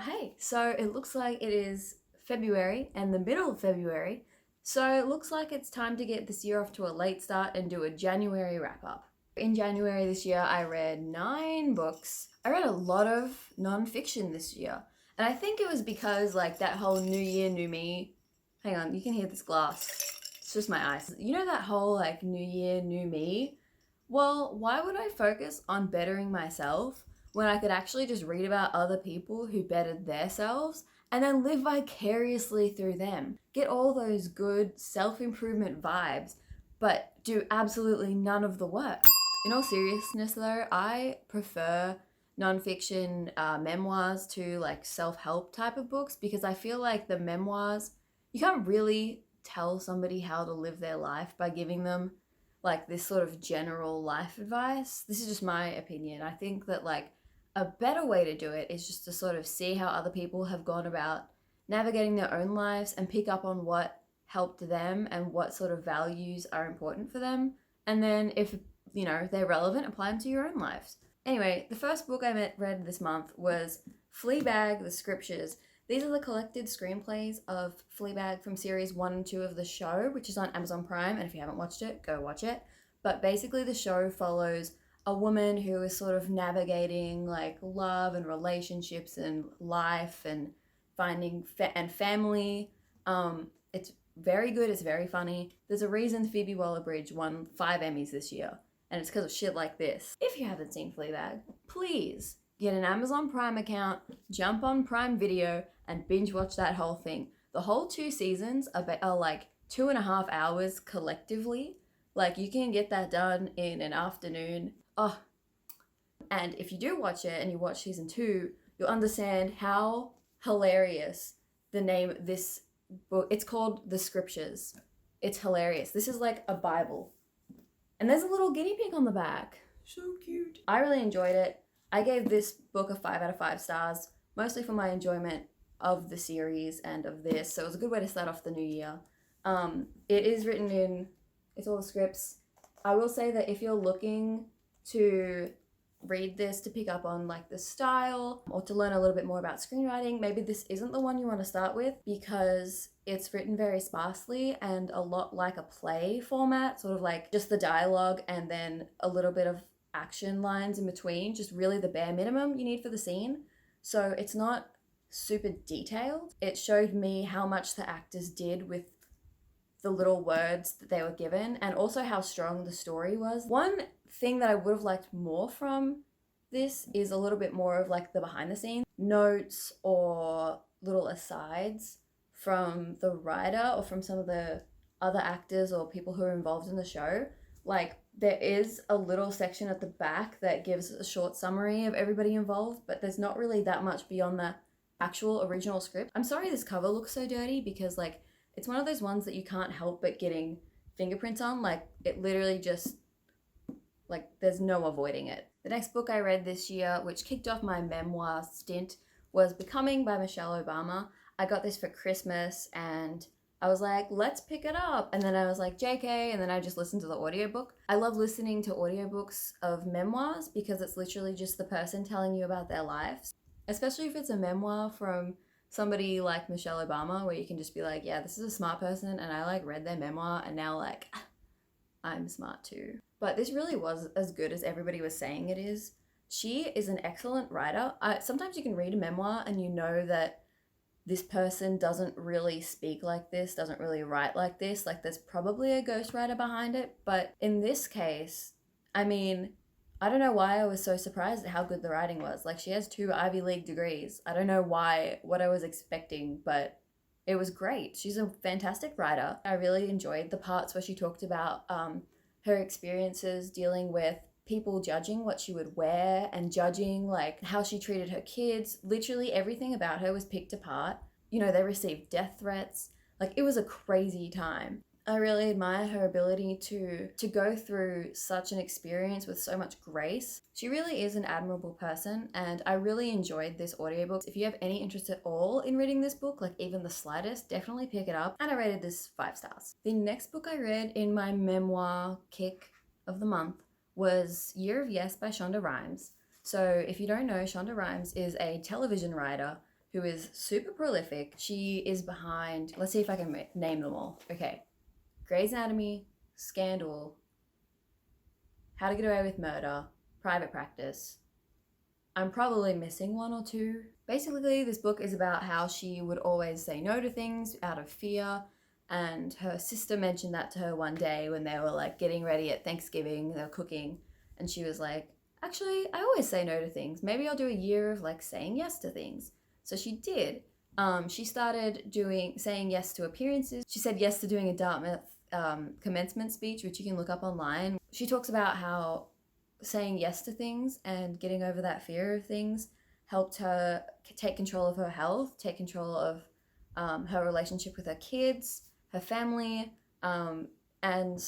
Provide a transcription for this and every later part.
Hey, so it looks like it is February and the middle of February, so it looks like it's time to get this year off to a late start and do a January wrap up. In January this year, I read 9 books. I read a lot of nonfiction this year, and I think it was because like that whole new year, new me. Hang on, you can hear this glass. It's just my eyes. You know that whole like new year, new me? Well, why would I focus on bettering myself when I could actually just read about other people who bettered themselves and then live vicariously through them? Get all those good self-improvement vibes, but do absolutely none of the work. In all seriousness though, I prefer nonfiction memoirs to like self-help type of books because I feel like the memoirs, you can't really tell somebody how to live their life by giving them like this sort of general life advice. This is just my opinion. I think that like a better way to do it is just to sort of see how other people have gone about navigating their own lives and pick up on what helped them and what sort of values are important for them. And then if, they're relevant, apply them to your own lives. Anyway, the first book I read this month was Fleabag The Scriptures. These are the collected screenplays of Fleabag from series 1 and 2 of the show, which is on Amazon Prime, and if you haven't watched it, go watch it. But basically the show follows a woman who is sort of navigating like love and relationships and life and finding and family. It's very good, it's very funny. There's a reason Phoebe Waller-Bridge won 5 Emmys this year, and it's because of shit like this. If you haven't seen Fleabag, please get an Amazon Prime account, jump on Prime Video, and binge watch that whole thing. The whole 2 seasons are like 2.5 hours collectively. Like you can get that done in an afternoon. Oh, and if you do watch it and you watch season 2, you'll understand how hilarious the name of this book. It's called The Scriptures. It's hilarious. This is like a Bible. And there's a little guinea pig on the back. So cute. I really enjoyed it. I gave this book a 5 out of 5 stars, mostly for my enjoyment of the series and of this. So it was a good way to start off the new year. It is written in, it's all the scripts. I will say that if you're looking to read this to pick up on like the style or to learn a little bit more about screenwriting, maybe this isn't the one you want to start with because it's written very sparsely and a lot like a play format, sort of like just the dialogue and then a little bit of action lines in between, just really the bare minimum you need for the scene. So it's not super detailed. It showed me how much the actors did with the little words that they were given and also how strong the story was. One thing that I would have liked more from this is a little bit more of like the behind the scenes notes or little asides from the writer or from some of the other actors or people who are involved in the show. Like there is a little section at the back that gives a short summary of everybody involved, but there's not really that much beyond the actual original script. I'm sorry this cover looks so dirty because like it's one of those ones that you can't help but getting fingerprints on. Like it literally just, like there's no avoiding it. The next book I read this year, which kicked off my memoir stint, was Becoming by Michelle Obama. I got this for Christmas and I was like, let's pick it up. And then I was like, JK, and then I just listened to the audiobook. I love listening to audiobooks of memoirs because it's literally just the person telling you about their lives. Especially if it's a memoir from somebody like Michelle Obama, where you can just be like, yeah, this is a smart person and I like read their memoir and now like, I'm smart too. But this really was as good as everybody was saying it is. She is an excellent writer. Sometimes you can read a memoir and you know that this person doesn't really speak like this, doesn't really write like this, like there's probably a ghostwriter behind it. But in this case, I mean, I don't know why I was so surprised at how good the writing was. Like she has 2 Ivy League degrees. I don't know what I was expecting, but it was great. She's a fantastic writer. I really enjoyed the parts where she talked about her experiences dealing with people judging what she would wear and judging like how she treated her kids. Literally everything about her was picked apart. They received death threats. Like it was a crazy time. I really admire her ability to go through such an experience with so much grace. She really is an admirable person and I really enjoyed this audiobook. If you have any interest at all in reading this book, like even the slightest, definitely pick it up. And I rated this 5 stars. The next book I read in my memoir kick of the month was Year of Yes by Shonda Rhimes. So if you don't know, Shonda Rhimes is a television writer who is super prolific. She is behind, let's see if I can name them all. Okay. Grey's Anatomy, Scandal, How to Get Away with Murder, Private Practice. I'm probably missing one or two. Basically, this book is about how she would always say no to things out of fear, and her sister mentioned that to her one day when they were like getting ready at Thanksgiving, they were cooking, and she was like, actually, I always say no to things. Maybe I'll do a year of like saying yes to things. So she did. She started saying yes to appearances. She said yes to doing a Dartmouth commencement speech, which you can look up online. She talks about how saying yes to things and getting over that fear of things helped her take control of her health, take control of her relationship with her kids, her family, and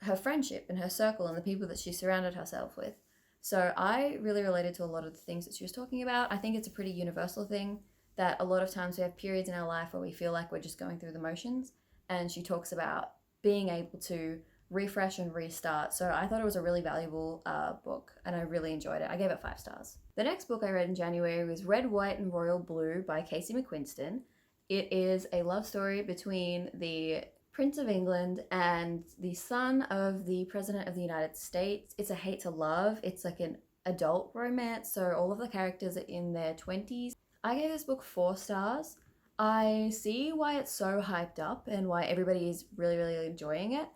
her friendship and her circle and the people that she surrounded herself with. So I really related to a lot of the things that she was talking about. I think it's a pretty universal thing that a lot of times we have periods in our life where we feel like we're just going through the motions, and she talks about being able to refresh and restart. So I thought it was a really valuable book, and I really enjoyed it. I gave it 5 stars. The next book I read in January was Red, White and Royal Blue by Casey McQuiston. It is a love story between the Prince of England and the son of the President of the United States. It's a hate to love. It's like an adult romance, so all of the characters are in their 20s. I gave this book 4 stars. I see why it's so hyped up and why everybody is really, really enjoying it.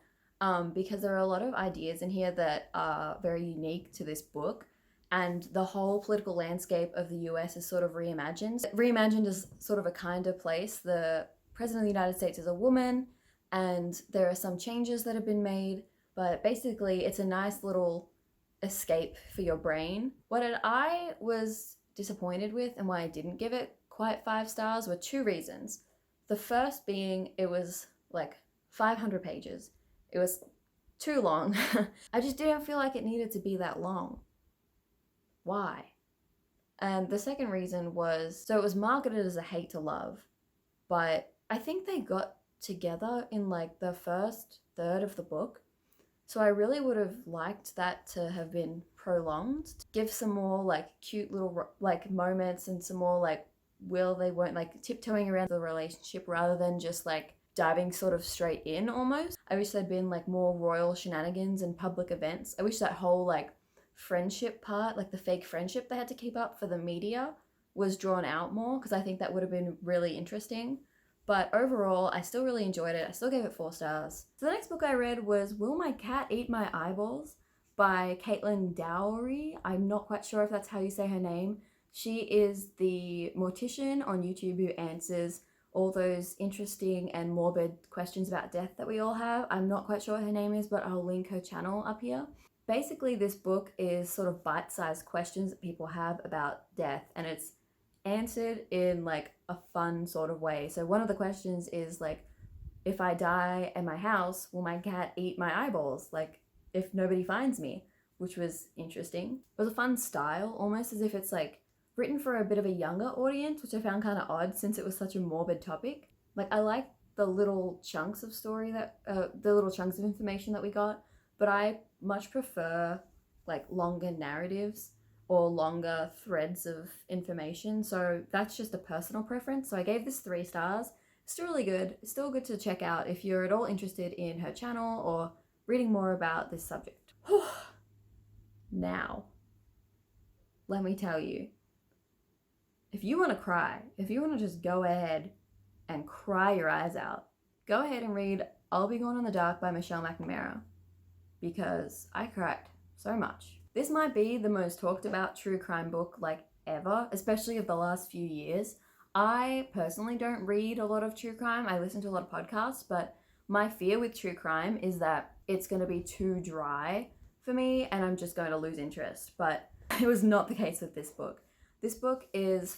Because there are a lot of ideas in here that are very unique to this book, and the whole political landscape of the US is sort of reimagined. Reimagined as sort of a kinder place. The President of the United States is a woman, and there are some changes that have been made, but basically it's a nice little escape for your brain. What I was disappointed with and why I didn't give it quite 5 stars were 2 reasons. The first being it was like 500 pages. It was too long. I just didn't feel like it needed to be that long. Why? And the second reason was, so it was marketed as a hate to love, but I think they got together in like the first third of the book. So I really would have liked that to have been prolonged, to give some more like cute little like moments and some more like will they won't, like tiptoeing around the relationship rather than just like diving sort of straight in almost. I wish there'd been like more royal shenanigans and public events. I wish that whole like friendship part, like the fake friendship they had to keep up for the media, was drawn out more, because I think that would have been really interesting. But overall, I still really enjoyed it. I still gave it 4 stars. So the next book I read was Will My Cat Eat My Eyeballs by Caitlin Dowry. I'm not quite sure if that's how you say her name. She is the mortician on YouTube who answers all those interesting and morbid questions about death that we all have. I'm not quite sure what her name is, but I'll link her channel up here. Basically, this book is sort of bite-sized questions that people have about death, and it's answered in like a fun sort of way. So one of the questions is like, if I die at my house, will my cat eat my eyeballs? Like, if nobody finds me, which was interesting. It was a fun style, almost as if it's like written for a bit of a younger audience, which I found kind of odd since it was such a morbid topic. Like, I like the little chunks of story that, the little chunks of information that we got, but I much prefer like longer narratives or longer threads of information. So that's just a personal preference. So I gave this 3 stars. Still really good. Still good to check out if you're at all interested in her channel or reading more about this subject. Now, let me tell you, if you want to cry, if you want to just go ahead and cry your eyes out, go ahead and read I'll Be Gone in the Dark by Michelle McNamara, because I cried so much. This might be the most talked about true crime book like ever, especially of the last few years. I personally don't read a lot of true crime. I listen to a lot of podcasts, but my fear with true crime is that it's going to be too dry for me and I'm just going to lose interest. But it was not the case with this book. This book is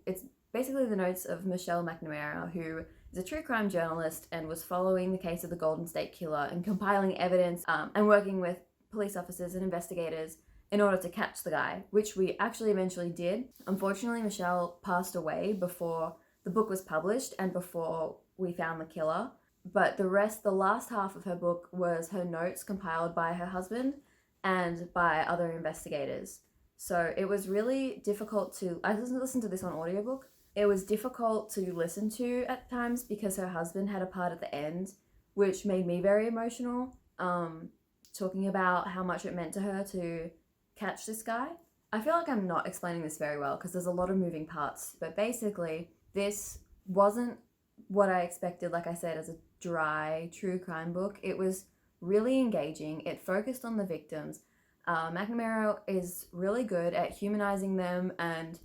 it's basically the notes of Michelle McNamara, who is a true crime journalist and was following the case of the Golden State Killer and compiling evidence and working with police officers and investigators in order to catch the guy, which we actually eventually did. Unfortunately, Michelle passed away before the book was published and before we found the killer. But the last half of her book was her notes compiled by her husband and by other investigators. So it was really difficult I listened to this on audiobook, It was difficult to listen to at times because her husband had a part at the end which made me very emotional, talking about how much it meant to her to catch this guy. I feel like I'm not explaining this very well because there's a lot of moving parts, but basically this wasn't what I expected, like I said, as a dry true crime book. It was really engaging. It focused on the victims. McNamara is really good at humanizing them and,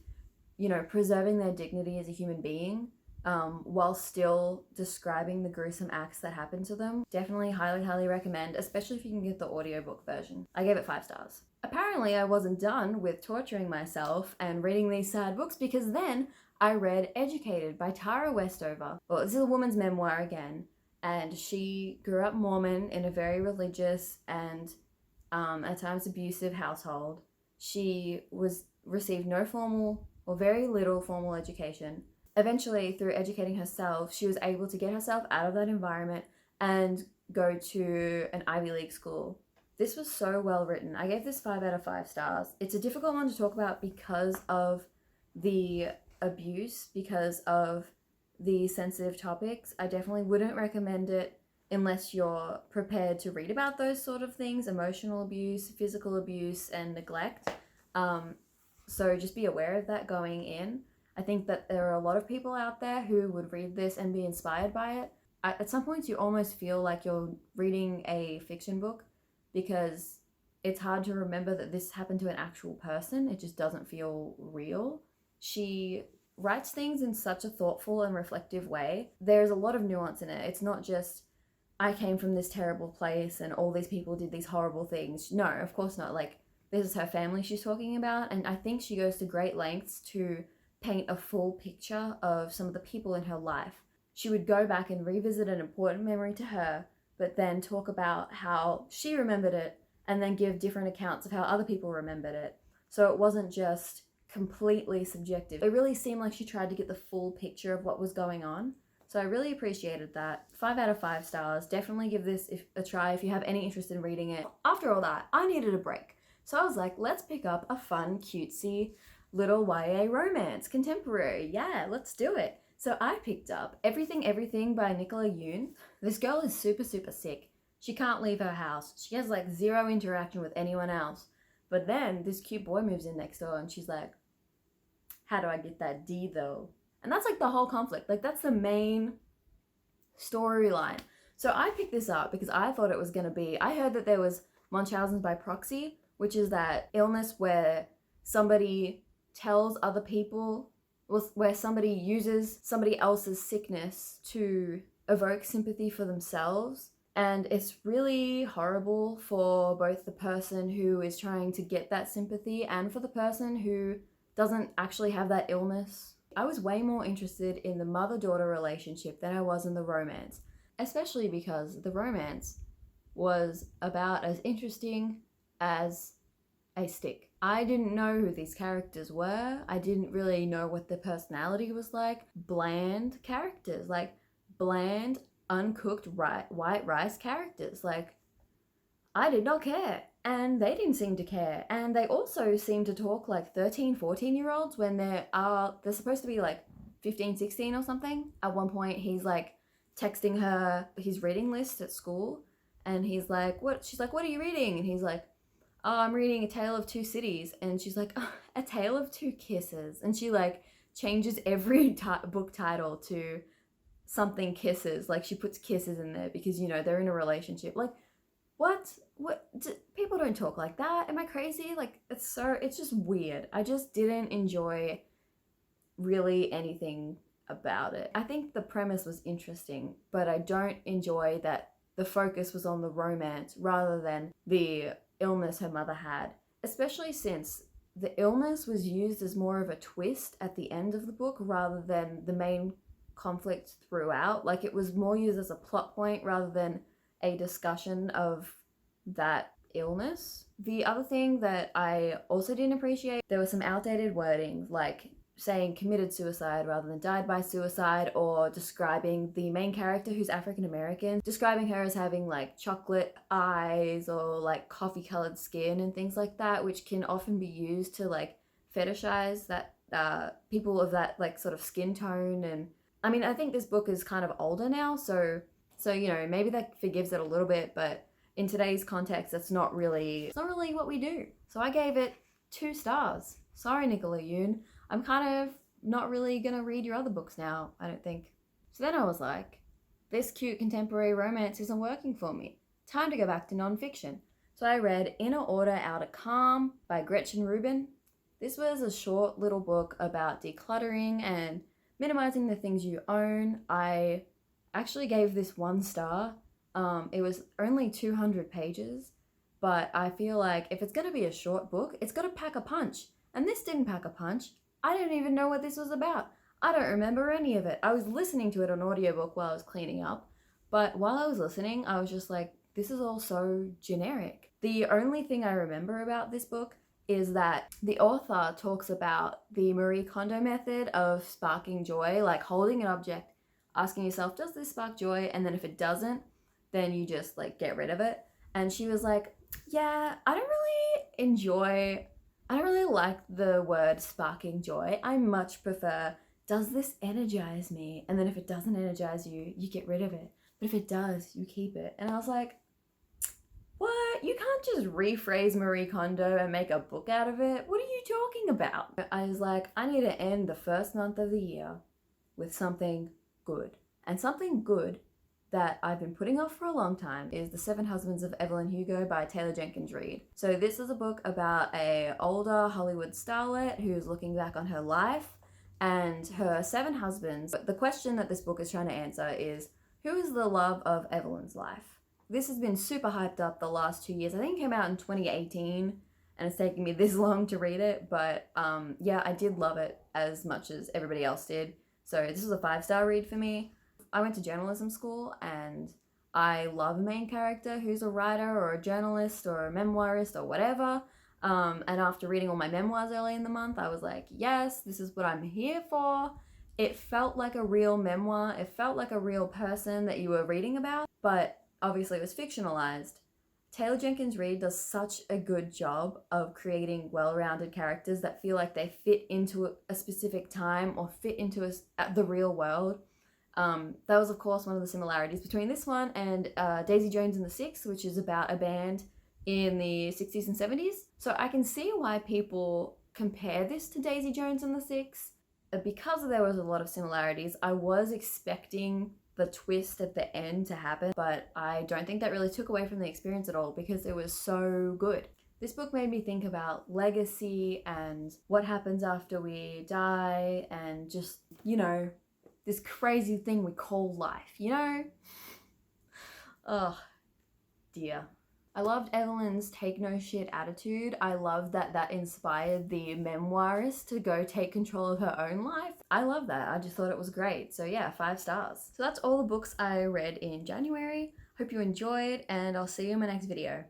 you know, preserving their dignity as a human being, while still describing the gruesome acts that happened to them. Definitely highly recommend, especially if you can get the audiobook version. I gave it 5 stars. Apparently I wasn't done with torturing myself and reading these sad books, because then I read Educated by Tara Westover. Well, this is a woman's memoir again, and she grew up Mormon in a very religious and at times abusive household. She received no formal or very little formal education. Eventually, through educating herself, she was able to get herself out of that environment and go to an Ivy League school. This was so well written. I gave this 5 out of 5 stars. It's a difficult one to talk about because of the abuse, because of the sensitive topics. I definitely wouldn't recommend it unless you're prepared to read about those sort of things: emotional abuse, physical abuse, and neglect. So just be aware of that going in. I think that there are a lot of people out there who would read this and be inspired by it. At some points you almost feel like you're reading a fiction book because it's hard to remember that this happened to an actual person. It just doesn't feel real. She writes things in such a thoughtful and reflective way. There's a lot of nuance in it. It's not just, I came from this terrible place and all these people did these horrible things. No, of course not. Like, this is her family she's talking about, and I think she goes to great lengths to paint a full picture of some of the people in her life. She would go back and revisit an important memory to her, but then talk about how she remembered it and then give different accounts of how other people remembered it. So it wasn't just completely subjective. It really seemed like she tried to get the full picture of what was going on. So I really appreciated that. 5 out of 5 stars. Definitely give this a try if you have any interest in reading it. After all that, I needed a break. So I was like, let's pick up a fun, cutesy little YA romance, contemporary. Yeah, let's do it. So I picked up Everything by Nicola Yoon. This girl is super sick. She can't leave her house. She has like 0 interaction with anyone else. But then this cute boy moves in next door and she's like, how do I get that D though? And that's like the whole conflict. Like, that's the main storyline. So I picked this up because I thought it was going to be, I heard that there was Munchausen's by proxy, which is that illness where somebody tells other people, where somebody uses somebody else's sickness to evoke sympathy for themselves. And it's really horrible for both the person who is trying to get that sympathy and for the person who doesn't actually have that illness. I was way more interested in the mother-daughter relationship than I was in the romance, especially because the romance was about as interesting as a stick. I didn't know who these characters were. I didn't really know what their personality was like. Bland characters, like bland, uncooked white rice characters. Like, I did not care. And they didn't seem to care. And they also seem to talk like 13, 14-year-olds when they're supposed to be like 15, 16 or something. At one point, he's like texting her his reading list at school. And he's like, what? She's like, what are you reading? And he's like, oh, I'm reading A Tale of Two Cities. And she's like, oh, A Tale of Two Kisses. And she like changes every book title to something kisses. Like, she puts kisses in there because, you know, they're in a relationship. Like, what people don't talk like that. Am I crazy? Like, it's just weird. I just didn't enjoy really anything about it. I think the premise was interesting, but I don't enjoy that the focus was on the romance rather than the illness her mother had, especially since the illness was used as more of a twist at the end of the book rather than the main conflict throughout. Like, it was more used as a plot point rather than a discussion of that illness. The other thing that I also didn't appreciate, there was some outdated wording, like saying committed suicide rather than died by suicide, or describing the main character who's African American, describing her as having like chocolate eyes or like coffee colored skin and things like that, which can often be used to like fetishize people of that like sort of skin tone. And I mean, I think this book is kind of older now, so you know, maybe that forgives it a little bit, but in today's context, it's not really what we do. So I gave it 2 stars. Sorry, Nicola Yoon. I'm kind of not really gonna read your other books now, I don't think. So then I was like, this cute contemporary romance isn't working for me. Time to go back to nonfiction. So I read Inner Order, Outer Calm by Gretchen Rubin. This was a short little book about decluttering and minimizing the things you own. I actually gave this 1 star. It was only 200 pages, but I feel like if it's gonna be a short book, it's gotta pack a punch. And this didn't pack a punch. I didn't even know what this was about. I don't remember any of it. I was listening to it on audiobook while I was cleaning up, but while I was listening, I was just like, this is all so generic. The only thing I remember about this book is that the author talks about the Marie Kondo method of sparking joy, like holding an object, asking yourself, does this spark joy? And then if it doesn't, then you just like get rid of it. And she was like, yeah, I don't really like the word sparking joy. I much prefer, does this energize me? And then if it doesn't energize you, you get rid of it. But if it does, you keep it. And I was like, what? You can't just rephrase Marie Kondo and make a book out of it. What are you talking about? I was like, I need to end the first month of the year with something good. And something good that I've been putting off for a long time is The 7 Husbands of Evelyn Hugo by Taylor Jenkins Reid. So this is a book about a older Hollywood starlet who's looking back on her life and her 7 husbands. But the question that this book is trying to answer is, who is the love of Evelyn's life? This has been super hyped up the last 2 years. I think it came out in 2018 and it's taken me this long to read it, but yeah, I did love it as much as everybody else did. So this was a 5-star read for me. I went to journalism school and I love a main character who's a writer or a journalist or a memoirist or whatever. And after reading all my memoirs early in the month, I was like, yes, this is what I'm here for. It felt like a real memoir. It felt like a real person that you were reading about, but obviously it was fictionalized. Taylor Jenkins Reid does such a good job of creating well-rounded characters that feel like they fit into a specific time or fit into the real world. That was of course one of the similarities between this one and Daisy Jones and the Six, which is about a band in the 60s and 70s. So I can see why people compare this to Daisy Jones and the Six. Because there was a lot of similarities, I was expecting the twist at the end to happen, but I don't think that really took away from the experience at all because it was so good. This book made me think about legacy and what happens after we die and just, you know, this crazy thing we call life, you know? Oh, dear. I loved Evelyn's take no shit attitude. I loved that inspired the memoirist to go take control of her own life. I love that. I just thought it was great. So yeah, 5 stars. So that's all the books I read in January. Hope you enjoyed and I'll see you in my next video.